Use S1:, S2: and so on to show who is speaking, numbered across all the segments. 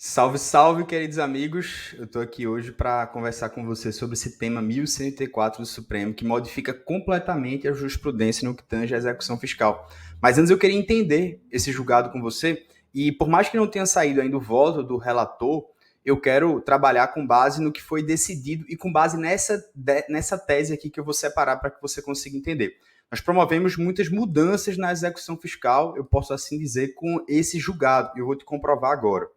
S1: Salve, salve, queridos amigos. Eu estou aqui hoje para conversar com você sobre esse tema 1184 do Supremo, que modifica completamente a jurisprudência no que tange à execução fiscal. Mas antes eu queria entender esse julgado com você, e por mais que não tenha saído ainda o voto do relator, eu quero trabalhar com base no que foi decidido e com base nessa tese aqui que eu vou separar para que você consiga entender. Nós promovemos muitas mudanças na execução fiscal, eu posso assim dizer, com esse julgado, e eu vou te comprovar agora.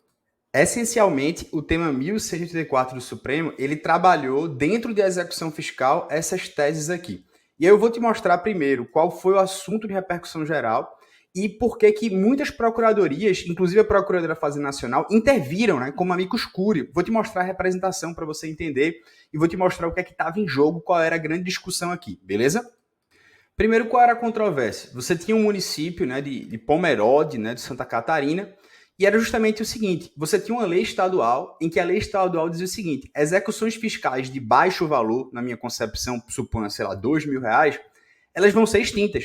S1: Essencialmente, o tema 1184 do Supremo, ele trabalhou dentro da execução fiscal essas teses aqui. E aí eu vou te mostrar primeiro qual foi o assunto de repercussão geral e por que que muitas procuradorias, inclusive a Procuradoria da Fazenda Nacional, interviram, né, como amicus curiae. Vou te mostrar a representação para você entender e vou te mostrar o que é que estava em jogo, qual era a grande discussão aqui, beleza? Primeiro, qual era a controvérsia? Você tinha um município, né, de Pomerode, né, de Santa Catarina, e era justamente o seguinte: você tinha uma lei estadual, em que a lei estadual dizia o seguinte: execuções fiscais de baixo valor, na minha concepção, suponha, sei lá, R$ 2.000, elas vão ser extintas.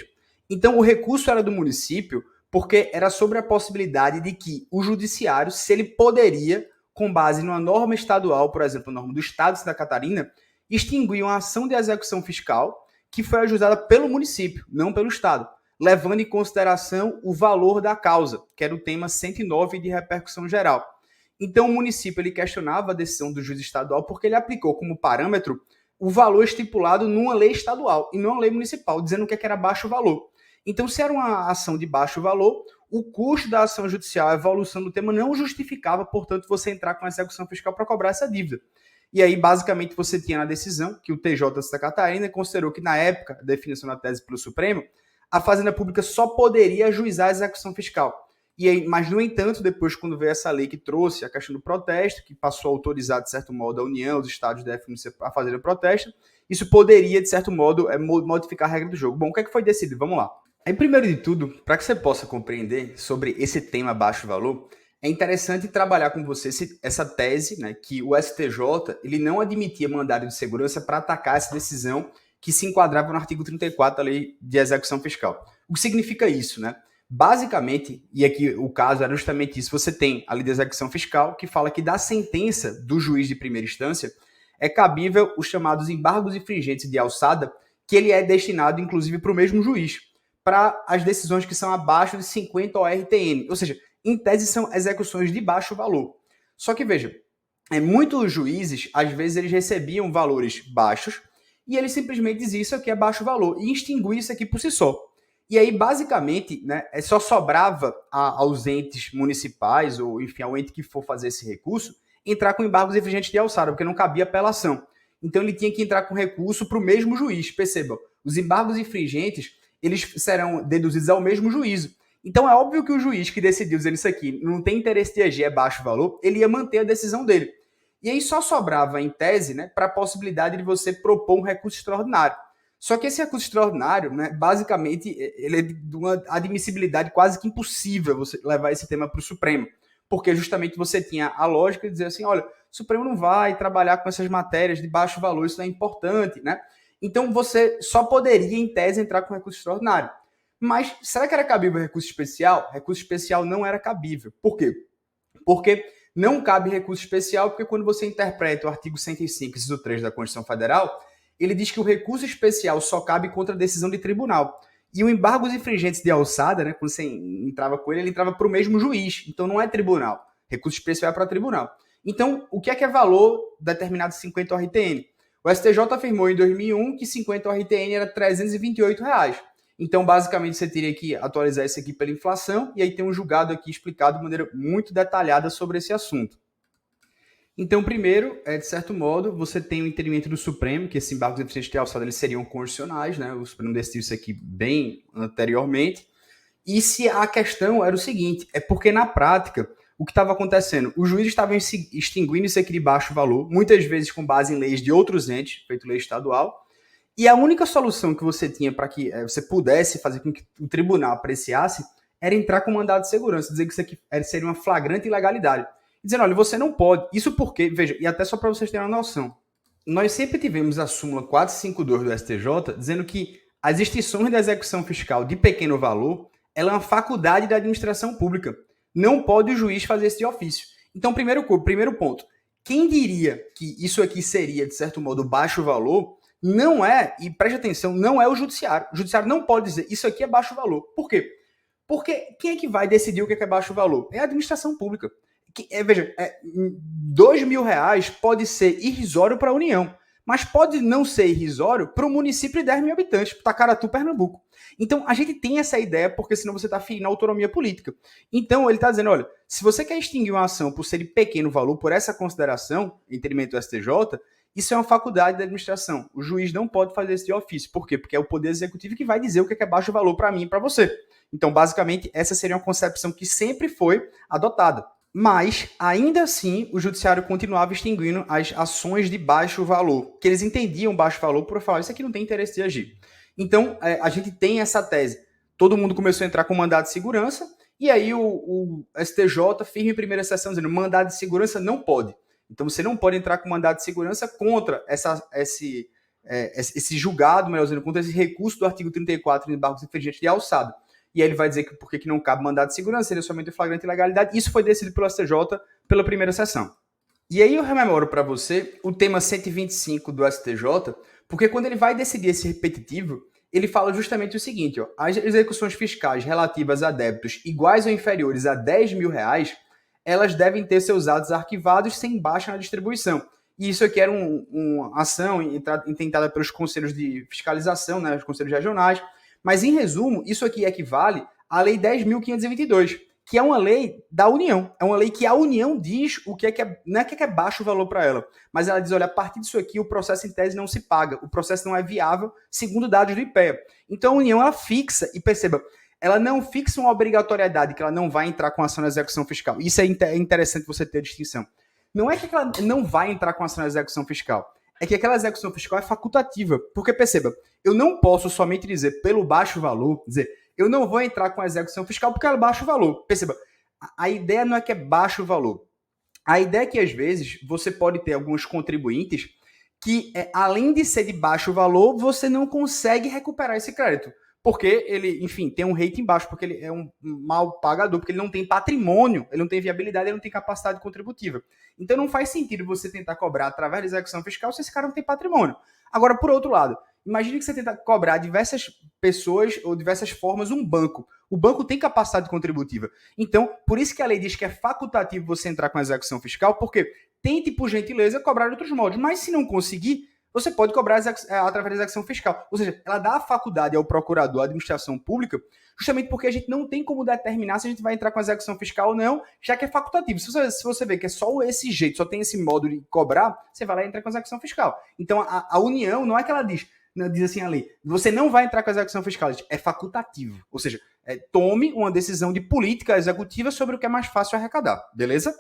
S1: Então, o recurso era do município, porque era sobre a possibilidade de que o judiciário, se ele poderia, com base numa norma estadual, por exemplo, a norma do Estado de Santa Catarina, extinguir uma ação de execução fiscal que foi ajuizada pelo município, não pelo Estado, levando em consideração o valor da causa, que era o tema 109 de repercussão geral. Então, o município ele questionava a decisão do juiz estadual porque ele aplicou como parâmetro o valor estipulado numa lei estadual e não uma lei municipal, dizendo que era baixo valor. Então, se era uma ação de baixo valor, o custo da ação judicial, a evolução do tema não justificava, portanto, você entrar com a execução fiscal para cobrar essa dívida. E aí, basicamente, você tinha na decisão que o TJ de Santa Catarina considerou que, na época, a definição da tese pelo Supremo, a Fazenda Pública só poderia ajuizar a execução fiscal. E aí, mas, no entanto, depois, quando veio essa lei que trouxe a questão do protesto, que passou a autorizar, de certo modo, a União, os estados devem a fazer o protesto, isso poderia, de certo modo, modificar a regra do jogo. Bom, o que é que foi decidido? Vamos lá. Aí, primeiro de tudo, para que você possa compreender sobre esse tema baixo valor, é interessante trabalhar com você essa tese, né, que o STJ ele não admitia mandado de segurança para atacar essa decisão que se enquadrava no artigo 34 da Lei de Execução Fiscal. O que significa isso, né? Basicamente, e aqui o caso era justamente isso, você tem a Lei de Execução Fiscal que fala que da sentença do juiz de primeira instância é cabível os chamados embargos infringentes de alçada, que ele é destinado, inclusive, para o mesmo juiz, para as decisões que são abaixo de 50 ORTN, ou seja, em tese são execuções de baixo valor. Só que, veja, muitos juízes, às vezes, eles recebiam valores baixos, e ele simplesmente dizia isso aqui é baixo valor e extinguia isso aqui por si só. E aí, basicamente, né, só sobrava aos entes municipais, ou enfim, ao ente que for fazer esse recurso, entrar com embargos infringentes de alçada, porque não cabia apelação. Então ele tinha que entrar com recurso para o mesmo juiz. Percebam, os embargos infringentes, eles serão deduzidos ao mesmo juízo. Então é óbvio que o juiz que decidiu dizer isso aqui não tem interesse de agir, é baixo valor, ele ia manter a decisão dele. E aí só sobrava, em tese, né, para a possibilidade de você propor um recurso extraordinário. Só que esse recurso extraordinário, né, basicamente, ele é de uma admissibilidade quase que impossível você levar esse tema para o Supremo. Porque justamente você tinha a lógica de dizer assim, olha, o Supremo não vai trabalhar com essas matérias de baixo valor, isso não é importante, né? Então você só poderia, em tese, entrar com recurso extraordinário. Mas será que era cabível recurso especial? Recurso especial não era cabível. Por quê? Porque não cabe recurso especial, porque quando você interpreta o artigo 105, inciso 3 da Constituição Federal, ele diz que o recurso especial só cabe contra a decisão de tribunal. E o embargo dos infringentes de alçada, né, quando você entrava com ele entrava para o mesmo juiz. Então não é tribunal. Recurso especial é para tribunal. Então, o que é valor determinado 50 ORTN? O STJ afirmou em 2001 que 50 ORTN era R$328. Então, basicamente, você teria que atualizar isso aqui pela inflação, e aí tem um julgado aqui explicado de maneira muito detalhada sobre esse assunto. Então, primeiro, de certo modo, você tem o entendimento do Supremo, que esses embargos infringentes de alçada eles seriam constitucionais, né? O Supremo decidiu isso aqui bem anteriormente. E se a questão era o seguinte, é porque na prática, o que estava acontecendo? Os juízes estavam extinguindo isso aqui de baixo valor, muitas vezes com base em leis de outros entes, feito lei estadual, e a única solução que você tinha para que você pudesse fazer com que o tribunal apreciasse era entrar com mandado de segurança, dizer que isso aqui seria uma flagrante ilegalidade. Dizendo, olha, você não pode. Isso porque, veja, e até só para vocês terem uma noção, nós sempre tivemos a súmula 452 do STJ dizendo que as extinções da execução fiscal de pequeno valor ela é uma faculdade da administração pública. Não pode o juiz fazer esse ofício. Então, primeiro ponto, quem diria que isso aqui seria, de certo modo, baixo valor, não é, e preste atenção, não é o judiciário. O judiciário não pode dizer isso aqui é baixo valor. Por quê? Porque quem é que vai decidir o que é baixo valor? É a administração pública. Veja, R$ 2.000 pode ser irrisório para a União, mas pode não ser irrisório para o município de 10 mil habitantes, Tacaratu, Pernambuco. Então, a gente tem essa ideia, porque senão você está ferindo a autonomia política. Então, ele está dizendo, olha, se você quer extinguir uma ação por ser de pequeno valor, por essa consideração, entendimento do STJ, isso é uma faculdade da administração. O juiz não pode fazer esse de ofício. Por quê? Porque é o Poder Executivo que vai dizer o que é baixo valor para mim e para você. Então, basicamente, essa seria uma concepção que sempre foi adotada. Mas, ainda assim, o judiciário continuava extinguindo as ações de baixo valor, que eles entendiam baixo valor por falar, isso aqui não tem interesse de agir. Então, a gente tem essa tese. Todo mundo começou a entrar com mandado de segurança, e aí o STJ firme em primeira sessão dizendo, mandado de segurança não pode. Então, você não pode entrar com mandado de segurança contra esse julgado, melhor dizendo, contra esse recurso do artigo 34 de embargos infringentes de alçada. E aí ele vai dizer que por que não cabe mandado de segurança, seria somente flagrante ilegalidade. Isso foi decidido pelo STJ pela primeira sessão. E aí eu rememoro para você o tema 125 do STJ, porque quando ele vai decidir esse repetitivo, ele fala justamente o seguinte, ó, as execuções fiscais relativas a débitos iguais ou inferiores a R$ 10.000, elas devem ter seus atos arquivados sem baixa na distribuição. E isso aqui era uma ação intentada pelos conselhos de fiscalização, né, os conselhos regionais. Mas, em resumo, isso aqui equivale à Lei 10.522, que é uma lei da União. É uma lei que a União diz o que é, não é que é baixo o valor para ela, mas ela diz, olha, a partir disso aqui o processo em tese não se paga, o processo não é viável segundo dados do IPEA. Então a União, ela fixa, e perceba, ela não fixa uma obrigatoriedade que ela não vai entrar com ação na execução fiscal. Isso é interessante você ter a distinção. Não é que ela não vai entrar com ação na execução fiscal, é que aquela execução fiscal é facultativa. Porque, perceba, eu não posso somente dizer pelo baixo valor, dizer, eu não vou entrar com a execução fiscal porque é baixo valor. Perceba, a ideia não é que é baixo valor. A ideia é que, às vezes, você pode ter alguns contribuintes que, além de ser de baixo valor, você não consegue recuperar esse crédito. Porque ele, enfim, tem um rating baixo, porque ele é um mal pagador, porque ele não tem patrimônio, ele não tem viabilidade, ele não tem capacidade contributiva. Então não faz sentido você tentar cobrar através da execução fiscal se esse cara não tem patrimônio. Agora, por outro lado, imagine que você tenta cobrar diversas pessoas ou diversas formas um banco. O banco tem capacidade contributiva. Então, por isso que a lei diz que é facultativo você entrar com a execução fiscal, porque tente, por gentileza, cobrar de outros modos. Mas se não conseguir, você pode cobrar através da execução fiscal. Ou seja, ela dá a faculdade ao procurador, à administração pública, justamente porque a gente não tem como determinar se a gente vai entrar com a execução fiscal ou não, já que é facultativo. Se você vê que é só esse jeito, só tem esse modo de cobrar, você vai lá e entra com a execução fiscal. Então, a União, não é que ela diz assim a lei, você não vai entrar com a execução fiscal, é facultativo. Ou seja, tome uma decisão de política executiva sobre o que é mais fácil arrecadar, beleza?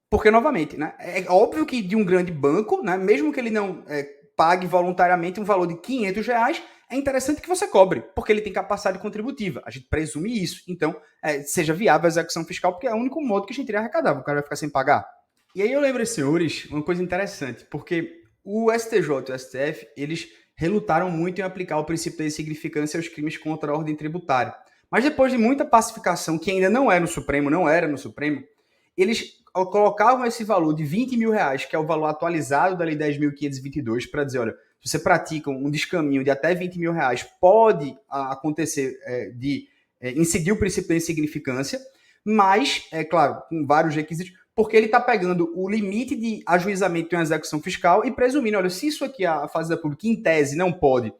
S1: Porque, novamente, né, é óbvio que de um grande banco, né, mesmo que ele não pague voluntariamente um valor de R$ 500, é interessante que você cobre, porque ele tem capacidade contributiva. A gente presume isso. Então, seja viável a execução fiscal, porque é o único modo que a gente iria arrecadar. O cara vai ficar sem pagar. E aí eu lembro, senhores, uma coisa interessante, porque o STJ e o STF, eles relutaram muito em aplicar o princípio da insignificância aos crimes contra a ordem tributária. Mas depois de muita pacificação, que ainda não era no Supremo, eles colocavam esse valor de R$ 20.000, que é o valor atualizado da Lei 10.522, para dizer, olha, se você pratica um descaminho de até R$ 20.000, pode acontecer de incidir o princípio da insignificância, mas, é claro, com vários requisitos, porque ele está pegando o limite de ajuizamento de uma execução fiscal e presumindo, olha, se isso aqui a Fazenda Pública, em tese, não pode,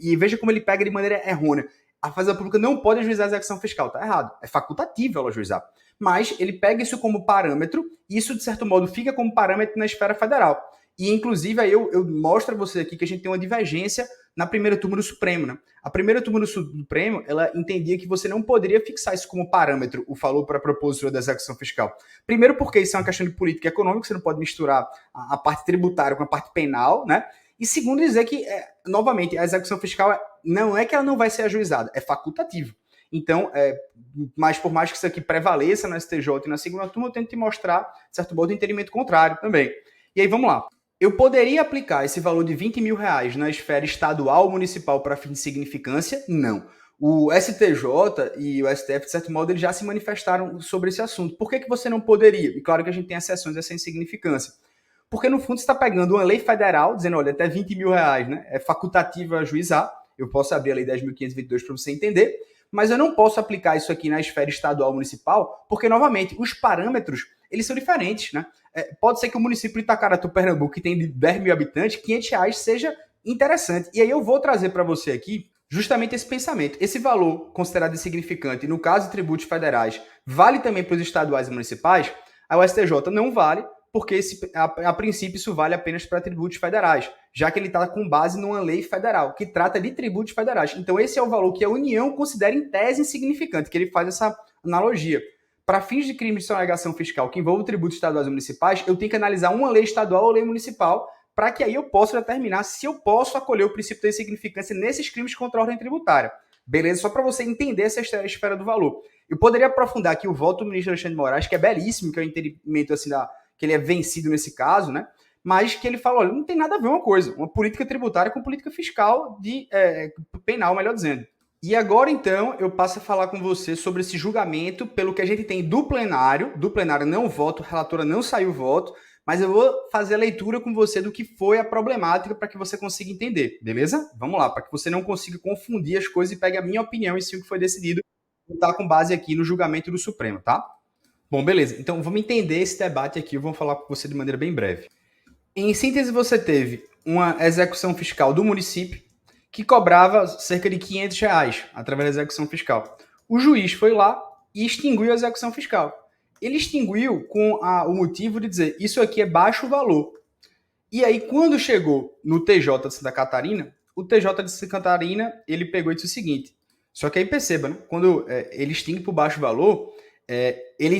S1: e veja como ele pega de maneira errônea, a Fazenda Pública não pode ajuizar a execução fiscal, está errado, é facultativo ela ajuizar. Mas ele pega isso como parâmetro, e isso, de certo modo, fica como parâmetro na esfera federal. E, inclusive, aí eu mostro a você aqui que a gente tem uma divergência na primeira turma do Supremo. Né? A primeira turma do Supremo, ela entendia que você não poderia fixar isso como parâmetro, o valor para a propositura da execução fiscal. Primeiro porque isso é uma questão de política econômica, você não pode misturar a parte tributária com a parte penal, né? E segundo, dizer que, novamente, a execução fiscal não é que ela não vai ser ajuizada, é facultativo. Então, mas por mais que isso aqui prevaleça no STJ e na segunda turma, eu tento te mostrar, de certo modo, o entendimento contrário também. E aí, vamos lá. Eu poderia aplicar esse valor de R$ 20.000 na esfera estadual ou municipal para fim de significância? Não. O STJ e o STF, de certo modo, eles já se manifestaram sobre esse assunto. Por que, que você não poderia? E claro que a gente tem exceções a essa insignificância. Porque, no fundo, você está pegando uma lei federal, dizendo, olha, até 20 mil reais, né? É facultativa ajuizar. Eu posso abrir a lei 10.522 para você entender, mas eu não posso aplicar isso aqui na esfera estadual municipal, porque, novamente, os parâmetros, eles são diferentes, né? Pode ser que o município de Itacaratu, Pernambuco, que tem 10 mil habitantes, 500 reais seja interessante. E aí eu vou trazer para você aqui justamente esse pensamento. Esse valor considerado insignificante, no caso de tributos federais, vale também para os estaduais e municipais? A STJ não vale, porque a princípio isso vale apenas para tributos federais, já que ele está com base numa lei federal, que trata de tributos federais. Então esse é o valor que a União considera em tese insignificante, que ele faz essa analogia. Para fins de crime de sonegação fiscal que envolvam tributos estaduais e municipais, eu tenho que analisar uma lei estadual ou lei municipal, para que aí eu possa determinar se eu posso acolher o princípio da insignificância nesses crimes contra a ordem tributária. Beleza? Só para você entender essa esfera do valor. Eu poderia aprofundar aqui o voto do ministro Alexandre de Moraes, que é belíssimo, que é o entendimento assim que ele é vencido nesse caso, né? Mas que ele fala, olha, não tem nada a ver uma coisa, uma política tributária com política fiscal penal, melhor dizendo. E agora, então, eu passo a falar com você sobre esse julgamento, pelo que a gente tem do plenário não voto, a relatora não saiu voto, mas eu vou fazer a leitura com você do que foi a problemática para que você consiga entender, beleza? Vamos lá, para que você não consiga confundir as coisas e pegue a minha opinião em si o que foi decidido, tá com base aqui no julgamento do Supremo, tá? Bom, beleza. Então, vamos entender esse debate aqui, eu vou falar com você de maneira bem breve. Em síntese, você teve uma execução fiscal do município que cobrava cerca de 500 reais através da execução fiscal. O juiz foi lá e extinguiu a execução fiscal. Ele extinguiu com o motivo de dizer isso aqui é baixo valor. E aí, quando chegou no TJ de Santa Catarina, o TJ de Santa Catarina, ele pegou e disse o seguinte, só que aí perceba, né? Quando ele extingue por baixo valor, ele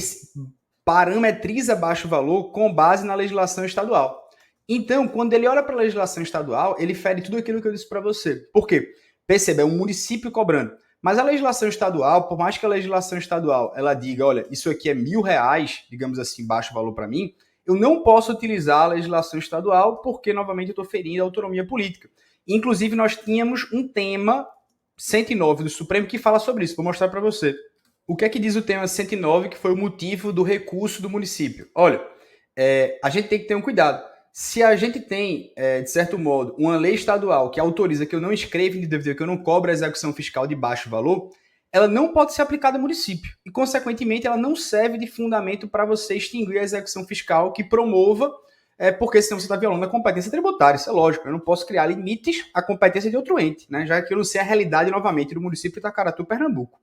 S1: parametriza baixo valor com base na legislação estadual. Então, quando ele olha para a legislação estadual, ele fere tudo aquilo que eu disse para você. Por quê? Perceba, é um município cobrando. Mas a legislação estadual, por mais que a legislação estadual ela diga, olha, isso aqui é R$1.000, digamos assim, baixo valor para mim, eu não posso utilizar a legislação estadual porque, novamente, eu estou ferindo a autonomia política. Inclusive, nós tínhamos um tema 109 do Supremo que fala sobre isso. Vou mostrar para você. O que é que diz o tema 109, que foi o motivo do recurso do município? Olha, a gente tem que ter um cuidado. Se a gente tem, de certo modo, uma lei estadual que autoriza que eu não escreva em DVD, que eu não cobre a execução fiscal de baixo valor, ela não pode ser aplicada ao município. E, consequentemente, ela não serve de fundamento para você extinguir a execução fiscal que promova, porque senão você está violando a competência tributária. Isso é lógico. Eu não posso criar limites à competência de outro ente, né? Já que eu não sei a realidade, novamente, do município de Itacaratu, Pernambuco.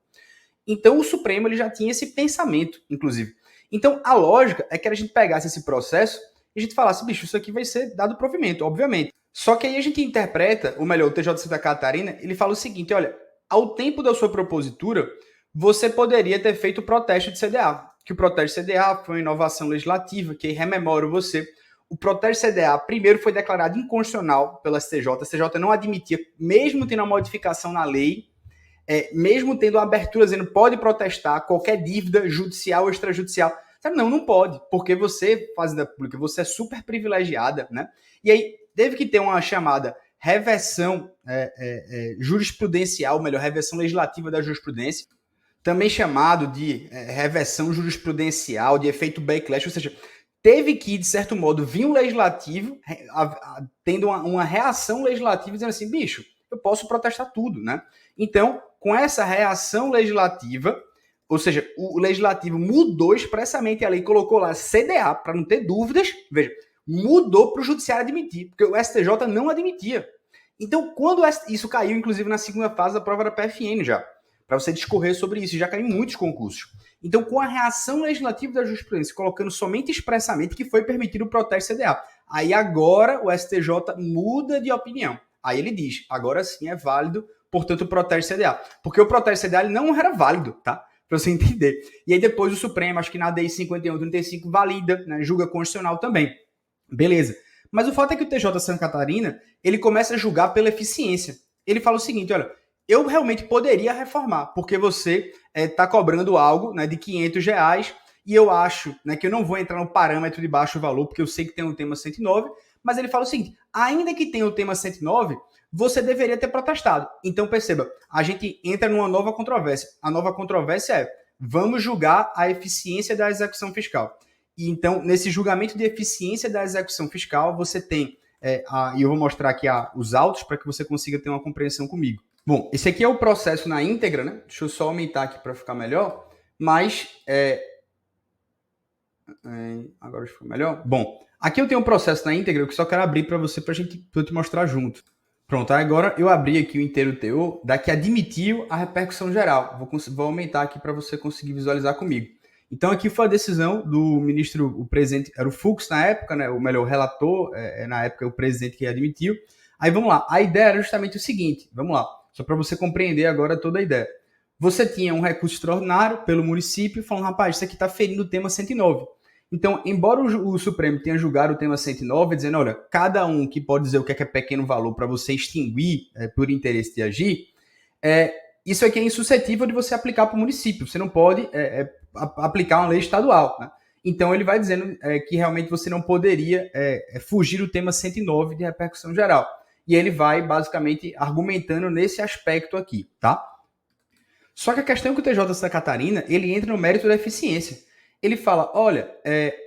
S1: Então, o Supremo ele já tinha esse pensamento, inclusive. Então, a lógica é que a gente pegasse esse processo e a gente falasse, bicho, isso aqui vai ser dado provimento, obviamente. Só que aí a gente interpreta, ou melhor, o TJ de Santa Catarina, ele fala o seguinte, olha, ao tempo da sua propositura, você poderia ter feito o protesto de CDA, que o protesto de CDA foi uma inovação legislativa, que aí rememoro você, o protesto de CDA primeiro foi declarado inconstitucional pela STJ, a STJ não admitia, mesmo tendo uma modificação na lei, mesmo tendo uma abertura dizendo pode protestar qualquer dívida judicial ou extrajudicial, não, não pode, porque você, fazenda pública, você é super privilegiada, né? E aí teve que ter uma chamada reversão jurisprudencial, melhor, reversão legislativa da jurisprudência, também chamado de reversão jurisprudencial, de efeito backlash, ou seja, teve que, de certo modo, vir um legislativo tendo uma reação legislativa dizendo assim, bicho, eu posso protestar tudo, né? Então, com essa reação legislativa, ou seja, o legislativo mudou expressamente a lei, colocou lá CDA, para não ter dúvidas, veja, mudou para o judiciário admitir, porque o STJ não admitia. Então, quando isso caiu, inclusive, na segunda fase da prova da PFN já, para você discorrer sobre isso, já caiu em muitos concursos. Então, com a reação legislativa da jurisprudência, colocando somente expressamente que foi permitido o protesto CDA, aí agora o STJ muda de opinião. Aí ele diz, agora sim é válido, portanto, o protesto CDA. Porque o protesto CDA ele não era válido, tá? Para você entender. E aí depois o Supremo, acho que na DI 5135, valida, né, julga constitucional também. Beleza. Mas o fato é que o TJ Santa Catarina, ele começa a julgar pela eficiência. Ele fala o seguinte, olha, eu realmente poderia reformar, porque você está cobrando algo, né, de R$500 e eu acho, né, que eu não vou entrar no parâmetro de baixo valor, porque eu sei que tem um tema 109, mas ele fala o seguinte, ainda que tenha o tema 109, você deveria ter protestado. Então, perceba, a gente entra numa nova controvérsia. A nova controvérsia é, vamos julgar a eficiência da execução fiscal. E então, nesse julgamento de eficiência da execução fiscal, você tem, e eu vou mostrar aqui os autos para que você consiga ter uma compreensão comigo. Bom, esse aqui é o processo na íntegra, né? Deixa eu só aumentar aqui para ficar melhor. Mas, agora ficou melhor? Bom, aqui eu tenho um processo na íntegra que eu só quero abrir para você, para eu te mostrar junto. Pronto, agora eu abri aqui o inteiro teor da que admitiu a repercussão geral. Vou aumentar aqui para você conseguir visualizar comigo. Então aqui foi a decisão do ministro, o presidente, era o Fux na época, né? O melhor, o relator, na época o presidente que admitiu. Aí vamos lá, a ideia era justamente o seguinte, vamos lá, só para você compreender agora toda a ideia. Você tinha um recurso extraordinário pelo município falando, rapaz, isso aqui está ferindo o tema 109. Então, embora o Supremo tenha julgado o tema 109, dizendo, olha, cada um que pode dizer o que é pequeno valor para você extinguir por interesse de agir, isso aqui é insuscetível de você aplicar para o município. Você não pode aplicar uma lei estadual. Né? Então, ele vai dizendo que realmente você não poderia fugir do tema 109 de repercussão geral. E ele vai, basicamente, argumentando nesse aspecto aqui, tá? Só que a questão é que o TJ Santa Catarina, ele entra no mérito da eficiência. Ele fala, olha,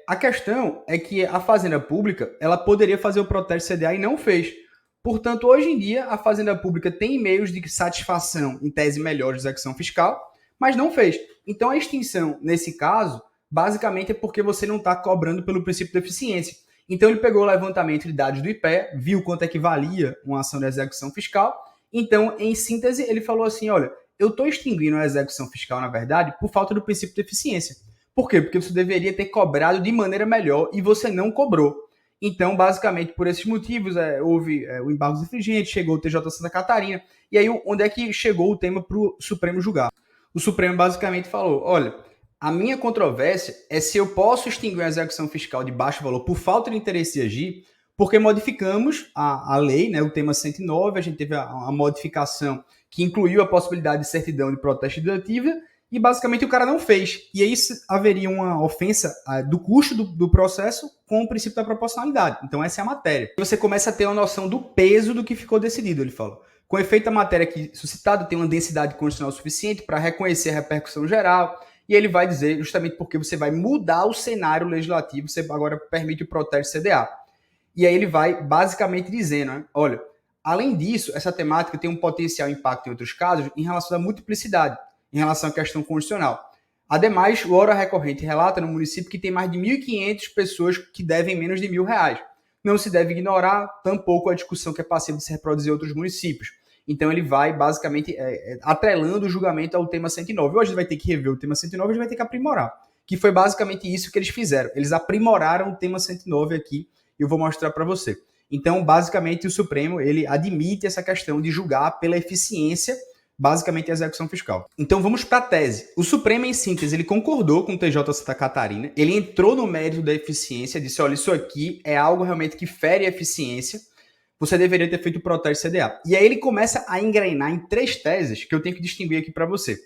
S1: a questão é que a Fazenda Pública, ela poderia fazer o protesto CDA e não fez. Portanto, hoje em dia, a Fazenda Pública tem meios de satisfação, em tese melhor, de execução fiscal, mas não fez. Então, a extinção, nesse caso, basicamente é porque você não está cobrando pelo princípio da eficiência. Então, ele pegou o levantamento de dados do IPEA, viu quanto é que valia uma ação de execução fiscal. Então, em síntese, ele falou assim, olha, eu estou extinguindo a execução fiscal, na verdade, por falta do princípio de eficiência. Por quê? Porque você deveria ter cobrado de maneira melhor e você não cobrou. Então, basicamente, por esses motivos, houve o embargo infringente, chegou o TJ Santa Catarina, e aí onde é que chegou o tema para o Supremo julgar? O Supremo basicamente falou, olha, a minha controvérsia é se eu posso extinguir a execução fiscal de baixo valor por falta de interesse de agir, porque modificamos a lei, né, o tema 109, a gente teve a modificação que incluiu a possibilidade de certidão de protesto educativa, e basicamente o cara não fez. E aí haveria uma ofensa do custo do processo com o princípio da proporcionalidade. Então essa é a matéria. Você começa a ter uma noção do peso do que ficou decidido, ele fala. Com efeito, a matéria aqui suscitada tem uma densidade constitucional suficiente para reconhecer a repercussão geral, e ele vai dizer justamente porque você vai mudar o cenário legislativo, você agora permite o protesto CDA. E aí ele vai basicamente dizendo, né, olha, além disso, essa temática tem um potencial impacto em outros casos em relação à multiplicidade, em relação à questão constitucional. Ademais, o hora recorrente relata no município que tem mais de 1.500 pessoas que devem menos de R$1.000. Não se deve ignorar tampouco a discussão que é passível de se reproduzir em outros municípios. Então ele vai basicamente atrelando o julgamento ao tema 109. Hoje a gente vai ter que rever o tema 109 e a gente vai ter que aprimorar. Que foi basicamente isso que eles fizeram. Eles aprimoraram o tema 109 aqui e eu vou mostrar para você. Então, basicamente, o Supremo ele admite essa questão de julgar pela eficiência basicamente a execução fiscal. Então vamos para a tese. O Supremo, em síntese, ele concordou com o TJ Santa Catarina, ele entrou no mérito da eficiência, disse, olha, isso aqui é algo realmente que fere a eficiência, você deveria ter feito o protesto CDA. E aí ele começa a engrenar em 3 teses que eu tenho que distinguir aqui para você.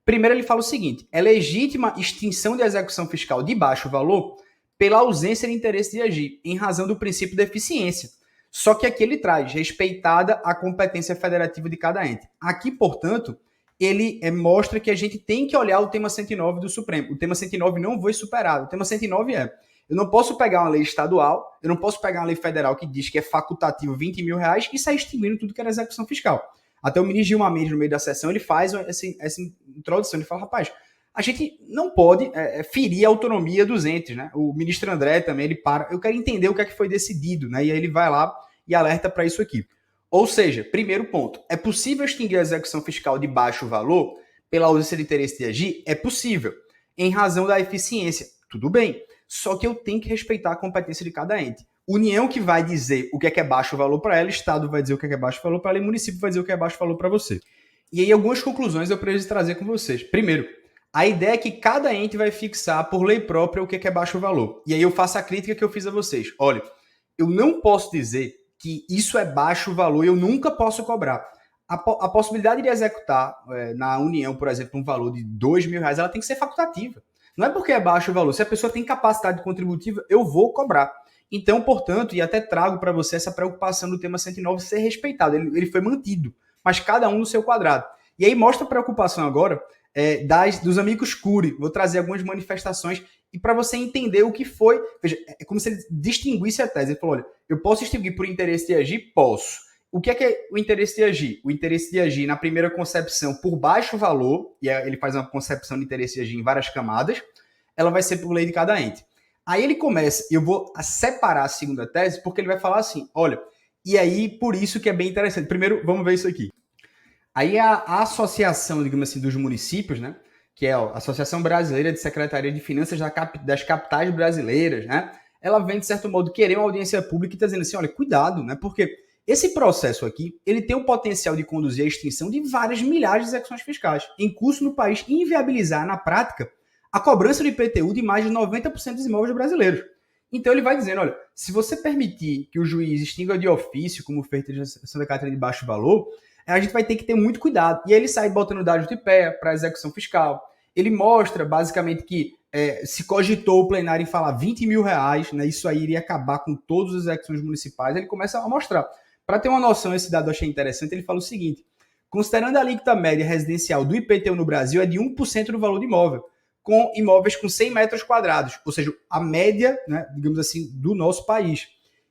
S1: Primeiro ele fala o seguinte, é legítima extinção de execução fiscal de baixo valor pela ausência de interesse de agir, em razão do princípio da eficiência. Só que aqui ele traz, respeitada a competência federativa de cada ente. Aqui, portanto, ele mostra que a gente tem que olhar o tema 109 do Supremo. O tema 109 não foi superado. O tema 109 eu não posso pegar uma lei estadual, eu não posso pegar uma lei federal que diz que é facultativo R$20.000 e sair extinguindo tudo que era execução fiscal. Até o ministro Gilmar Mendes, no meio da sessão, ele faz essa introdução, ele fala, rapaz, a gente não pode ferir a autonomia dos entes, né? O ministro André também, ele para. Eu quero entender o que é que foi decidido, né? E aí ele vai lá e alerta para isso aqui. Ou seja, primeiro ponto, é possível extinguir a execução fiscal de baixo valor pela ausência de interesse de agir? É possível, em razão da eficiência. Tudo bem, só que eu tenho que respeitar a competência de cada ente. União que vai dizer o que é baixo valor para ela, Estado vai dizer o que é baixo valor para ela e município vai dizer o que é baixo valor para você. E aí algumas conclusões eu preciso trazer com vocês. Primeiro, a ideia é que cada ente vai fixar por lei própria o que é baixo valor. E aí eu faço a crítica que eu fiz a vocês. Olha, eu não posso dizer que isso é baixo valor e eu nunca posso cobrar. A possibilidade de executar na União, por exemplo, um valor de R$2.000, ela tem que ser facultativa. Não é porque é baixo o valor. Se a pessoa tem capacidade contributiva, eu vou cobrar. Então, portanto, e até trago para você essa preocupação do tema 109 ser respeitado. Ele foi mantido, mas cada um no seu quadrado. E aí mostra a preocupação agora dos amigos Cury. Vou trazer algumas manifestações e para você entender o que foi. Veja, é como se ele distinguisse a tese. Ele falou, olha, eu posso distinguir por interesse de agir? Posso. O que é o interesse de agir? O interesse de agir, na primeira concepção, por baixo valor, e ele faz uma concepção de interesse de agir em várias camadas, ela vai ser por lei de cada ente. Aí ele começa, eu vou separar a segunda tese, porque ele vai falar assim, olha, e aí por isso que é bem interessante. Primeiro, vamos ver isso aqui. Aí a associação, digamos assim, dos municípios, né, que é a Associação Brasileira de Secretaria de Finanças das Capitais Brasileiras, né, ela vem, de certo modo, querer uma audiência pública e está dizendo assim, olha, cuidado, né, porque esse processo aqui, ele tem o potencial de conduzir à extinção de várias milhares de execuções fiscais, em curso no país, e inviabilizar, na prática, a cobrança do IPTU de mais de 90% dos imóveis brasileiros. Então ele vai dizendo, olha, se você permitir que o juiz extinga de ofício, como feito em Santa Catarina de baixo valor, a gente vai ter que ter muito cuidado. E aí ele sai botando dados de pé para a execução fiscal. Ele mostra, basicamente, que se cogitou o plenário em falar 20 mil reais, né, isso aí iria acabar com todas as execuções municipais. Ele começa a mostrar. Para ter uma noção, esse dado eu achei interessante, ele fala o seguinte, considerando a alíquota média residencial do IPTU no Brasil é de 1% do valor do imóvel, com imóveis com 100 metros quadrados, ou seja, a média, né, digamos assim, do nosso país.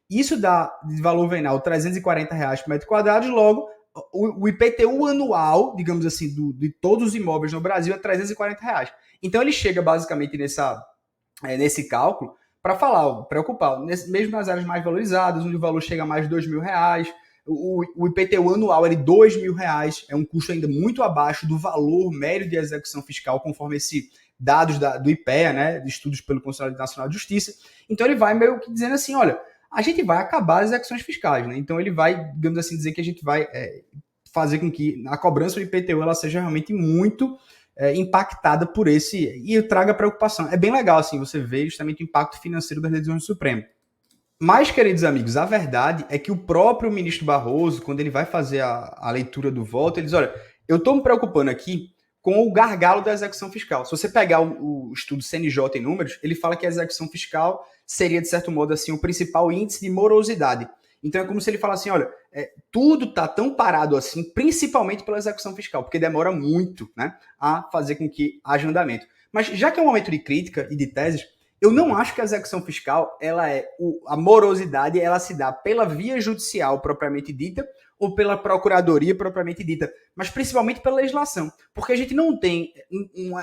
S1: Isso dá de valor venal R$340 por metro quadrado, logo, o IPTU anual, digamos assim, de todos os imóveis no Brasil é R$340. Então ele chega basicamente nesse cálculo para falar, preocupar, mesmo nas áreas mais valorizadas, onde o valor chega a mais de R$2.000, o IPTU anual é de R$2.000, é um custo ainda muito abaixo do valor médio de execução fiscal, conforme esse dados do IPEA, né, de estudos pelo Conselho Nacional de Justiça. Então ele vai meio que dizendo assim, olha, a gente vai acabar as execuções fiscais, né? Então ele vai, digamos assim, dizer que a gente vai fazer com que a cobrança do IPTU ela seja realmente muito impactada por esse, e traga preocupação. É bem legal, assim, você ver justamente o impacto financeiro das decisões do Supremo. Mas, queridos amigos, a verdade é que o próprio ministro Barroso, quando ele vai fazer a leitura do voto, ele diz, olha, eu estou me preocupando aqui com o gargalo da execução fiscal. Se você pegar o estudo CNJ em números, ele fala que a execução fiscal seria, de certo modo, assim, o principal índice de morosidade. Então é como se ele falasse assim, olha, tudo está tão parado assim, principalmente pela execução fiscal, porque demora muito, né, a fazer com que haja andamento. Mas já que é um momento de crítica e de teses, eu não acho que a execução fiscal, a morosidade, ela se dá pela via judicial propriamente dita ou pela procuradoria propriamente dita, mas principalmente pela legislação, porque a gente não tem,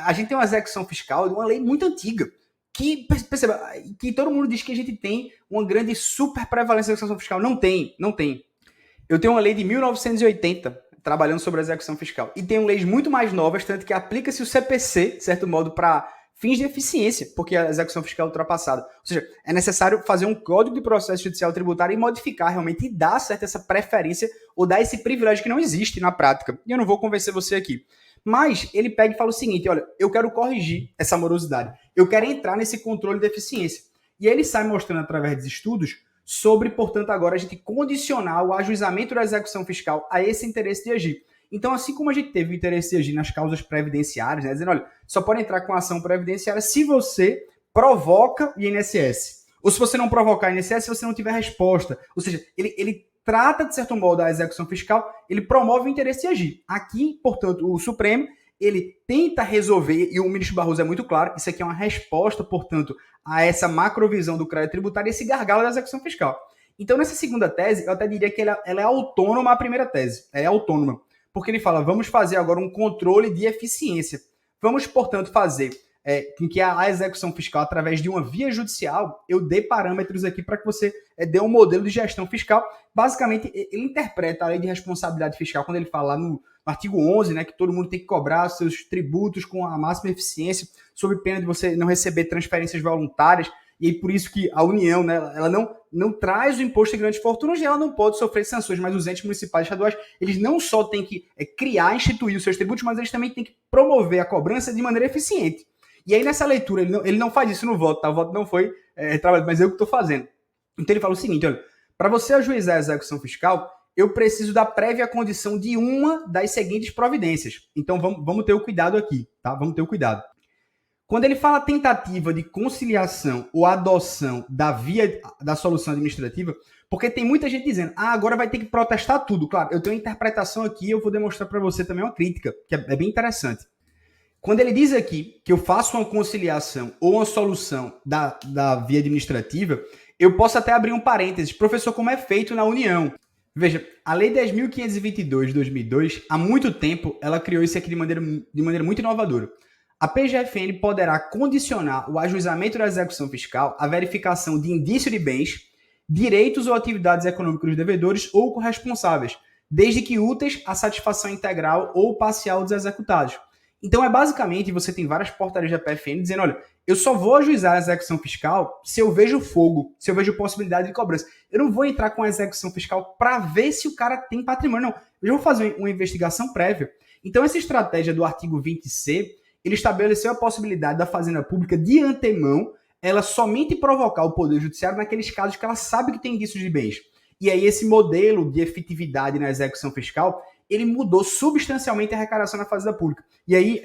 S1: a gente tem uma execução fiscal de uma lei muito antiga, que, perceba, que todo mundo diz que a gente tem uma grande super prevalência da execução fiscal. Não tem, não tem. Eu tenho uma lei de 1980 trabalhando sobre a execução fiscal. E tem leis muito mais novas, tanto que aplica-se o CPC, de certo modo, para fins de eficiência, porque a execução fiscal é ultrapassada. Ou seja, é necessário fazer um código de processo judicial tributário e modificar realmente e dar certa essa preferência ou dar esse privilégio que não existe na prática. E eu não vou convencer você aqui. Mas ele pega e fala o seguinte, olha, eu quero corrigir essa morosidade. Eu quero entrar nesse controle de eficiência. E aí ele sai mostrando através dos estudos sobre, portanto, agora a gente condicionar o ajuizamento da execução fiscal a esse interesse de agir. Então, assim como a gente teve o interesse de agir nas causas previdenciárias, né, dizendo, olha, só pode entrar com ação previdenciária se você provoca o INSS. Ou se você não provocar o INSS, se você não tiver resposta. Ou seja, ele trata, de certo modo, a execução fiscal, ele promove o interesse de agir. Aqui, portanto, o Supremo, ele tenta resolver, e o ministro Barroso é muito claro, isso aqui é uma resposta, portanto, a essa macrovisão do crédito tributário e esse gargalo da execução fiscal. Então, nessa segunda tese, eu até diria que ela é autônoma à primeira tese. É autônoma. Porque ele fala, vamos fazer agora um controle de eficiência. Vamos, portanto, fazer com que a execução fiscal, através de uma via judicial, eu dê parâmetros aqui para que você dê um modelo de gestão fiscal. Basicamente, ele interpreta a lei de responsabilidade fiscal, quando ele fala lá no artigo 11, né, que todo mundo tem que cobrar seus tributos com a máxima eficiência, sob pena de você não receber transferências voluntárias, e aí por isso que a União, né, ela não traz o imposto de grandes fortunas e ela não pode sofrer sanções, mas os entes municipais e estaduais, eles não só têm que criar, instituir os seus tributos, mas eles também têm que promover a cobrança de maneira eficiente. E aí nessa leitura, ele não faz isso no voto, tá? O voto não foi trabalhado, mas eu que estou fazendo. Então ele fala o seguinte, olha, para você ajuizar a execução fiscal, eu preciso da prévia condição de uma das seguintes providências. Então vamos ter o cuidado aqui, tá? Vamos ter o cuidado. Quando ele fala tentativa de conciliação ou adoção da via da solução administrativa, porque tem muita gente dizendo, agora vai ter que protestar tudo. Claro, eu tenho uma interpretação aqui, eu vou demonstrar para você também uma crítica, que é bem interessante. Quando ele diz aqui que eu faço uma conciliação ou uma solução da via administrativa, eu posso até abrir um parênteses. Professor, como é feito na União? Veja, a Lei 10.522 de 2002, há muito tempo, ela criou isso aqui de maneira muito inovadora. A PGFN poderá condicionar o ajuizamento da execução fiscal à verificação de indício de bens, direitos ou atividades econômicas dos devedores ou corresponsáveis, desde que úteis à satisfação integral ou parcial dos executados. Então, basicamente, você tem várias portarias da PFN dizendo, olha, eu só vou ajuizar a execução fiscal se eu vejo fogo, se eu vejo possibilidade de cobrança. Eu não vou entrar com a execução fiscal para ver se o cara tem patrimônio, não. Eu já vou fazer uma investigação prévia. Então, essa estratégia do artigo 20C, ele estabeleceu a possibilidade da Fazenda Pública, de antemão, ela somente provocar o Poder Judiciário naqueles casos que ela sabe que tem indícios de bens. E aí, esse modelo de efetividade na execução fiscal, ele mudou substancialmente a arrecadação na Fazenda Pública. E aí,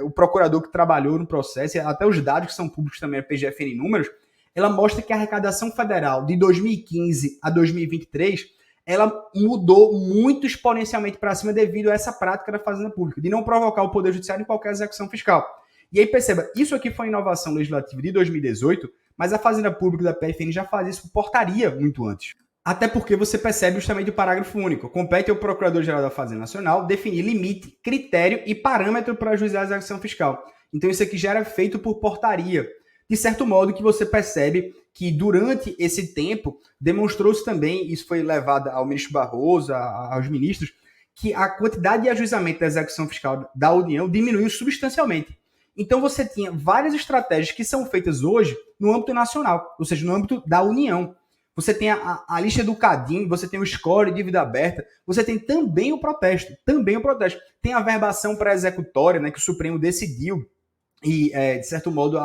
S1: o procurador que trabalhou no processo, até os dados que são públicos também, a PGFN em números, ela mostra que a arrecadação federal de 2015 a 2023, ela mudou muito exponencialmente para cima devido a essa prática da Fazenda Pública, de não provocar o Poder Judiciário em qualquer execução fiscal. E aí, perceba, isso aqui foi uma inovação legislativa de 2018, mas a Fazenda Pública da PFN já fazia isso por portaria muito antes. Até porque você percebe justamente o parágrafo único. Compete ao Procurador-Geral da Fazenda Nacional definir limite, critério e parâmetro para ajuizar a execução fiscal. Então isso aqui já era feito por portaria. De certo modo que você percebe que durante esse tempo demonstrou-se também, isso foi levado ao ministro Barroso, aos ministros, que a quantidade de ajuizamento da execução fiscal da União diminuiu substancialmente. Então você tinha várias estratégias que são feitas hoje no âmbito nacional, ou seja, no âmbito da União. Você tem a lista do CADIM, você tem o score, dívida aberta, você tem também o protesto, Tem a verbação pré-executória, né, que o Supremo decidiu, e, de certo modo,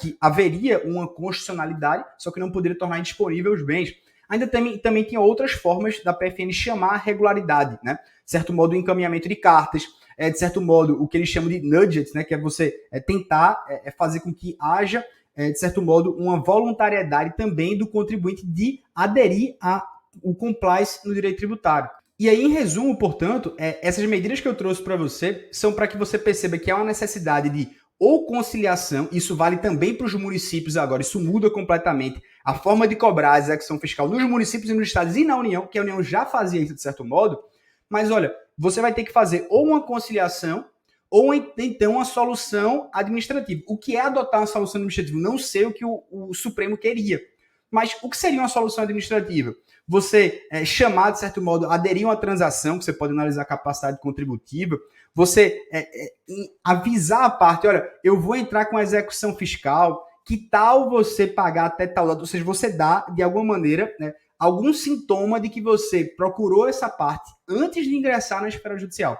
S1: que haveria uma constitucionalidade, só que não poderia tornar indisponível os bens. Ainda também tinha outras formas da PFN chamar a regularidade, né? De certo modo, o encaminhamento de cartas, de certo modo, o que eles chamam de nudgets, né, que é você tentar fazer com que haja de certo modo, uma voluntariedade também do contribuinte de aderir ao compliance no direito tributário. E aí, em resumo, portanto, essas medidas que eu trouxe para você são para que você perceba que há uma necessidade de ou conciliação, isso vale também para os municípios agora, isso muda completamente a forma de cobrar a execução fiscal nos municípios e nos estados e na União, que a União já fazia isso de certo modo, mas olha, você vai ter que fazer ou uma conciliação ou então uma solução administrativa. O que é adotar uma solução administrativa? Não sei o que o Supremo queria. Mas o que seria uma solução administrativa? Você chamar, de certo modo, aderir a uma transação, que você pode analisar a capacidade contributiva, você avisar a parte, olha, eu vou entrar com a execução fiscal, que tal você pagar até tal data? Ou seja, você dá, de alguma maneira, né, algum sintoma de que você procurou essa parte antes de ingressar na esfera judicial.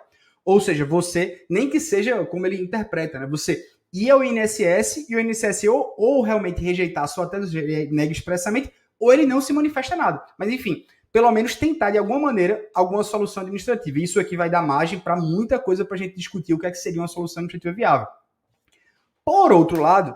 S1: Ou seja, você, nem que seja como ele interpreta, né? Você ir ao INSS e o INSS ou realmente rejeitar a sua tese, nega expressamente, ou ele não se manifesta nada. Mas, enfim, pelo menos tentar, de alguma maneira, alguma solução administrativa. Isso aqui vai dar margem para muita coisa para a gente discutir o que é que seria uma solução administrativa viável. Por outro lado,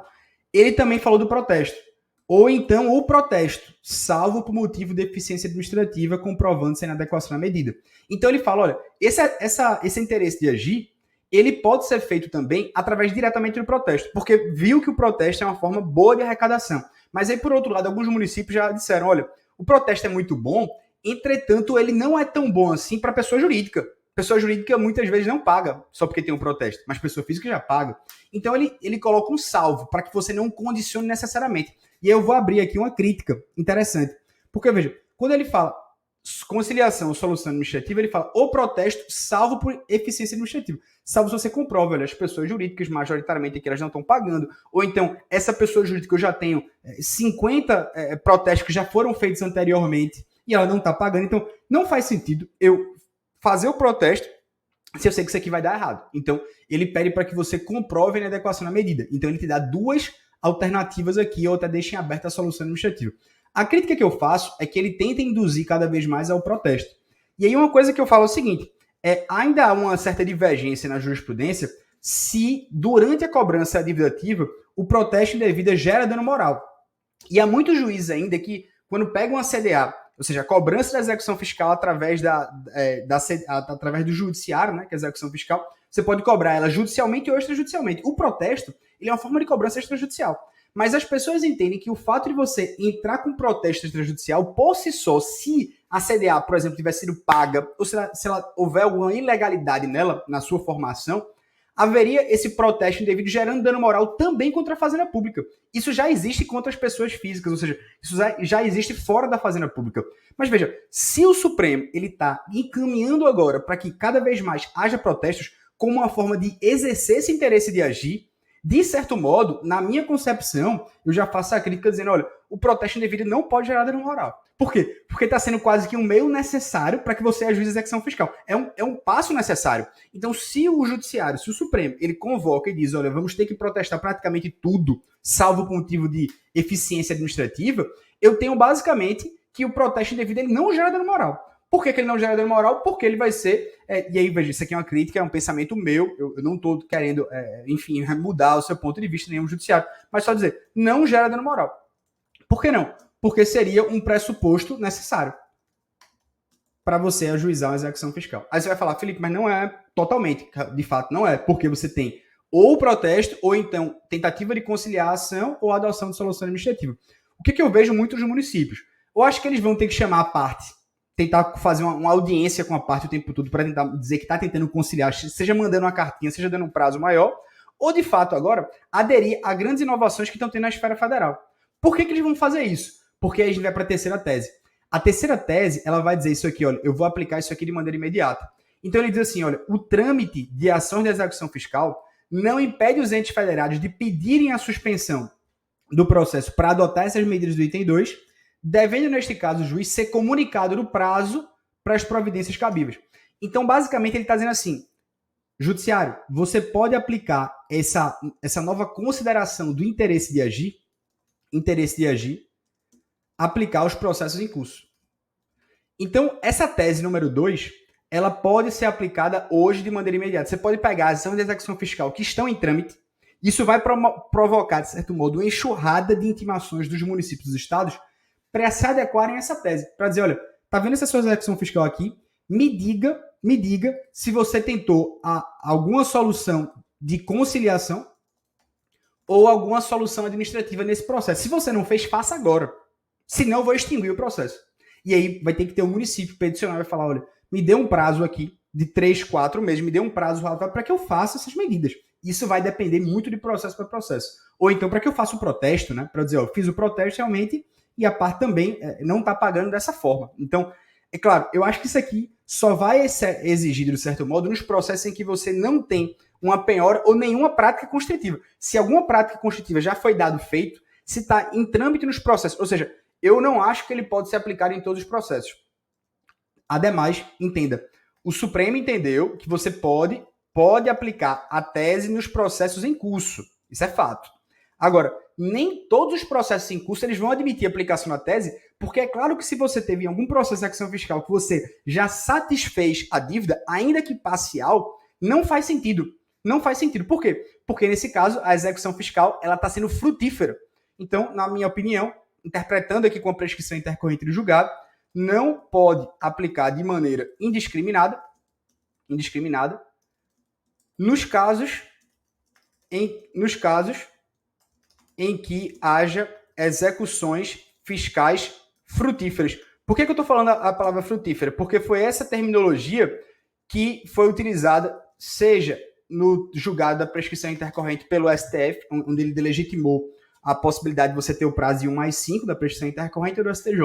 S1: ele também falou do protesto. Ou então o protesto, salvo por motivo de deficiência administrativa, comprovando-se a inadequação da medida. Então ele fala, olha, esse interesse de agir, ele pode ser feito também através diretamente do protesto, porque viu que o protesto é uma forma boa de arrecadação. Mas aí, por outro lado, alguns municípios já disseram, olha, o protesto é muito bom, entretanto, ele não é tão bom assim para a pessoa jurídica. Pessoa jurídica muitas vezes não paga só porque tem um protesto, mas pessoa física já paga. Então ele coloca um salvo para que você não condicione necessariamente. E aí eu vou abrir aqui uma crítica interessante. Porque, veja, quando ele fala conciliação ou solução administrativa, ele fala o protesto salvo por eficiência administrativa. Salvo se você comprova, olha, as pessoas jurídicas, majoritariamente aqui, elas não estão pagando. Ou então, essa pessoa jurídica, eu já tenho 50 protestos que já foram feitos anteriormente e ela não está pagando. Então, não faz sentido eu fazer o protesto se eu sei que isso aqui vai dar errado. Então, ele pede para que você comprove a inadequação na medida. Então, ele te dá duas alternativas aqui, ou até deixa em aberta a solução administrativa. A crítica que eu faço é que ele tenta induzir cada vez mais ao protesto. E aí uma coisa que eu falo é o seguinte, ainda há uma certa divergência na jurisprudência se durante a cobrança da dívida ativa o protesto indevida gera dano moral. E há muitos juízes ainda que, quando pegam uma CDA, ou seja, a cobrança da execução fiscal através, através do judiciário, né, que é a execução fiscal, você pode cobrar ela judicialmente ou extrajudicialmente. O protesto ele é uma forma de cobrança extrajudicial. Mas as pessoas entendem que o fato de você entrar com protesto extrajudicial, por si só, se a CDA, por exemplo, tiver sido paga, ou se ela houver alguma ilegalidade nela, na sua formação, haveria esse protesto indevido gerando dano moral também contra a Fazenda Pública. Isso já existe contra as pessoas físicas, ou seja, isso já existe fora da Fazenda Pública. Mas veja, se o Supremo ele está encaminhando agora para que cada vez mais haja protestos como uma forma de exercer esse interesse de agir, de certo modo, na minha concepção, eu já faço a crítica dizendo, olha, o protesto indevido não pode gerar dano moral. Por quê? Porque está sendo quase que um meio necessário para que você ajuize a execução fiscal. É um passo necessário. Então, se o Judiciário, se o Supremo, ele convoca e diz, olha, vamos ter que protestar praticamente tudo, salvo por motivo de eficiência administrativa, eu tenho basicamente que o protesto indevido ele não gera dano moral. Por que ele não gera dano moral? Porque ele vai ser... e aí, veja, isso aqui é uma crítica, é um pensamento meu, eu não estou querendo, enfim, mudar o seu ponto de vista, nenhum judiciário, mas só dizer, não gera dano moral. Por que não? Porque seria um pressuposto necessário para você ajuizar uma execução fiscal. Aí você vai falar, Felipe, mas não é totalmente, de fato não é, porque você tem ou protesto, ou então tentativa de conciliar a ação ou adoção de solução administrativa. O que eu vejo muito nos municípios? Eu acho que eles vão ter que chamar a parte, tentar fazer uma audiência com a parte o tempo todo para tentar dizer que está tentando conciliar, seja mandando uma cartinha, seja dando um prazo maior, ou de fato agora aderir a grandes inovações que estão tendo na esfera federal. Por que eles vão fazer isso? Porque aí a gente vai para a terceira tese. A terceira tese, ela vai dizer isso aqui, olha, eu vou aplicar isso aqui de maneira imediata. Então ele diz assim, olha, o trâmite de ações de execução fiscal não impede os entes federados de pedirem a suspensão do processo para adotar essas medidas do item 2, devendo, neste caso, o juiz ser comunicado no prazo para as providências cabíveis. Então, basicamente, ele está dizendo assim, Judiciário, você pode aplicar essa nova consideração do interesse de agir, aplicar os processos em curso. Então, essa tese número 2, ela pode ser aplicada hoje de maneira imediata. Você pode pegar as ações de execução fiscal que estão em trâmite, isso vai provocar, de certo modo, uma enxurrada de intimações dos municípios e dos estados para se adequarem a essa tese. Para dizer, olha, tá vendo essa sua execução fiscal aqui? Me diga se você tentou alguma solução de conciliação ou alguma solução administrativa nesse processo. Se você não fez, faça agora. Senão, eu vou extinguir o processo. E aí vai ter que ter um município peticionário e falar, olha, me dê um prazo aqui de 3, 4 meses, me dê um prazo razoável para que eu faça essas medidas. Isso vai depender muito de processo para processo. Ou então para que eu faça o protesto, né? Para dizer, ó, eu fiz o protesto realmente e a parte também não está pagando dessa forma. Então, é claro, eu acho que isso aqui só vai ser exigido, de certo modo, nos processos em que você não tem uma penhora ou nenhuma prática constritiva. Se alguma prática constritiva já foi dado feito, se está em trâmite nos processos, ou seja, eu não acho que ele pode ser aplicado em todos os processos. Ademais, entenda, o Supremo entendeu que você pode aplicar a tese nos processos em curso. Isso é fato. Agora, nem todos os processos em curso eles vão admitir a aplicação da tese, porque é claro que se você teve algum processo de execução fiscal que você já satisfez a dívida, ainda que parcial, não faz sentido. Não faz sentido. Por quê? Porque nesse caso, a execução fiscal ela está sendo frutífera. Então, na minha opinião, interpretando aqui com a prescrição intercorrente do julgado, não pode aplicar de maneira indiscriminada nos casos em que haja execuções fiscais frutíferas. Por que eu estou falando a palavra frutífera? Porque foi essa terminologia que foi utilizada, seja no julgado da prescrição intercorrente pelo STF, onde ele delegitimou a possibilidade de você ter o prazo de 1+5 da prescrição intercorrente ou do STJ.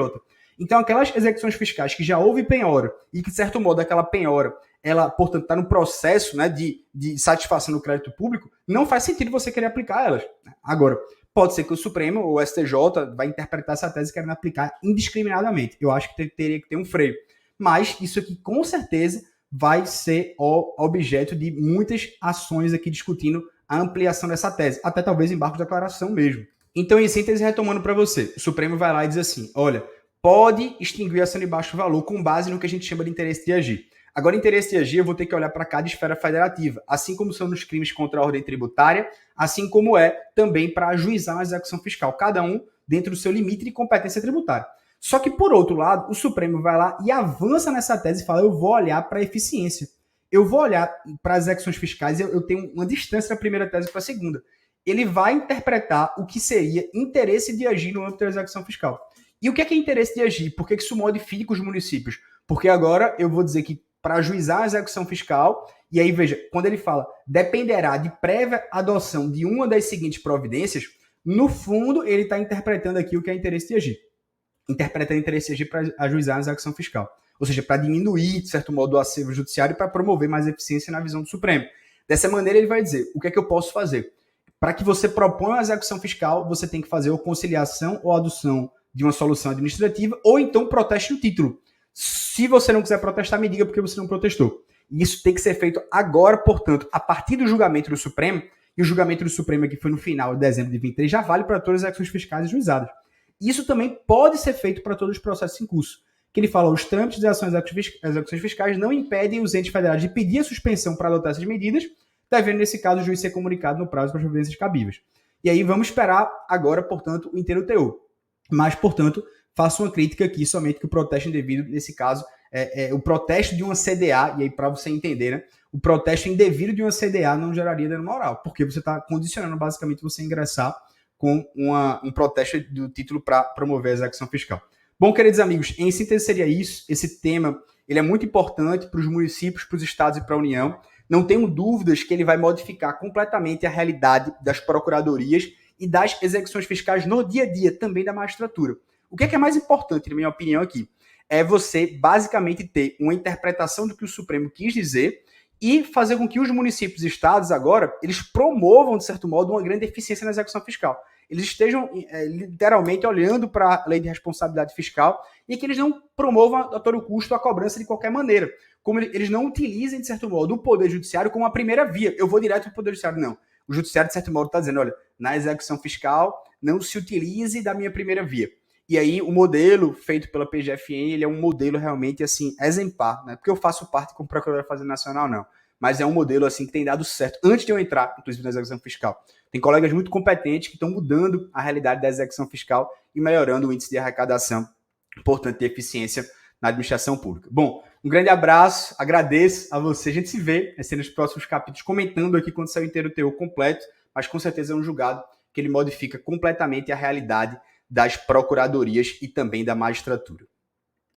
S1: Então, aquelas execuções fiscais que já houve penhora e que, de certo modo, aquela penhora, ela, portanto, está no processo, né, de satisfação do crédito público, não faz sentido você querer aplicar elas. Agora, pode ser que o Supremo ou o STJ vai interpretar essa tese querendo aplicar indiscriminadamente. Eu acho que teria que ter um freio. Mas isso aqui, com certeza, vai ser o objeto de muitas ações aqui discutindo a ampliação dessa tese, até talvez embargo de declaração mesmo. Então, em síntese, retomando para você, o Supremo vai lá e diz assim, olha, pode extinguir a ação de baixo valor com base no que a gente chama de interesse de agir. Agora, interesse de agir, eu vou ter que olhar para cada esfera federativa, assim como são nos crimes contra a ordem tributária, assim como é também para ajuizar a execução fiscal, cada um dentro do seu limite de competência tributária. Só que, por outro lado, o Supremo vai lá e avança nessa tese e fala, eu vou olhar para a eficiência. Eu vou olhar para as execuções fiscais, eu tenho uma distância da primeira tese para a segunda. Ele vai interpretar o que seria interesse de agir no âmbito da execução fiscal. E o que é interesse de agir? Por que isso modifica os municípios? Porque agora eu vou dizer que para ajuizar a execução fiscal, e aí veja, quando ele fala dependerá de prévia adoção de uma das seguintes providências, no fundo ele está interpretando aqui o que é interesse de agir. Interpretando interesse de agir para ajuizar a execução fiscal. Ou seja, para diminuir, de certo modo, o acervo judiciário e para promover mais eficiência na visão do Supremo. Dessa maneira, ele vai dizer, o que é que eu posso fazer? Para que você proponha uma execução fiscal, você tem que fazer ou conciliação ou adoção de uma solução administrativa, ou então proteste o título. Se você não quiser protestar, me diga porque você não protestou. E isso tem que ser feito agora, portanto, a partir do julgamento do Supremo, e o julgamento do Supremo aqui foi no final de dezembro de 23, já vale para todas as execuções fiscais juizadas. Isso também pode ser feito para todos os processos em curso. Que ele fala, os trâmites de ações execuções fiscais não impedem os entes federais de pedir a suspensão para adotar essas medidas, devendo, nesse caso, o juiz ser comunicado no prazo para as providências cabíveis. E aí vamos esperar agora, portanto, o inteiro teor. Mas, portanto, faço uma crítica aqui somente que o protesto indevido, nesse caso, é o protesto de uma CDA, e aí para você entender, né, o protesto indevido de uma CDA não geraria dano moral, porque você está condicionando basicamente você ingressar com um protesto do título para promover a execução fiscal. Bom, queridos amigos, em síntese seria isso. Esse tema ele é muito importante para os municípios, para os estados e para a União. Não tenho dúvidas que ele vai modificar completamente a realidade das procuradorias e das execuções fiscais no dia a dia, também da magistratura. O que é mais importante, na minha opinião, aqui? É você, basicamente, ter uma interpretação do que o Supremo quis dizer e fazer com que os municípios e estados, agora, eles promovam, de certo modo, uma grande eficiência na execução fiscal. Eles estejam, literalmente, olhando para a lei de responsabilidade fiscal e que eles não promovam a todo custo a cobrança de qualquer maneira. Como eles não utilizem, de certo modo, o Poder Judiciário como a primeira via. Eu vou direto para o Poder Judiciário. Não. O Judiciário, de certo modo, está dizendo, olha, na execução fiscal, não se utilize da minha primeira via. E aí, o modelo feito pela PGFN, ele é um modelo realmente, assim, exemplar, né? Porque eu faço parte como Procurador da Fazenda Nacional, não. Mas é um modelo, assim, que tem dado certo, antes de eu entrar, inclusive, na execução fiscal. Tem colegas muito competentes que estão mudando a realidade da execução fiscal e melhorando o índice de arrecadação, portanto, de eficiência na administração pública. Bom, um grande abraço, agradeço a você. A gente se vê nos próximos capítulos, comentando aqui quando sair o inteiro teor completo, mas com certeza é um julgado que ele modifica completamente a realidade das procuradorias e também da magistratura.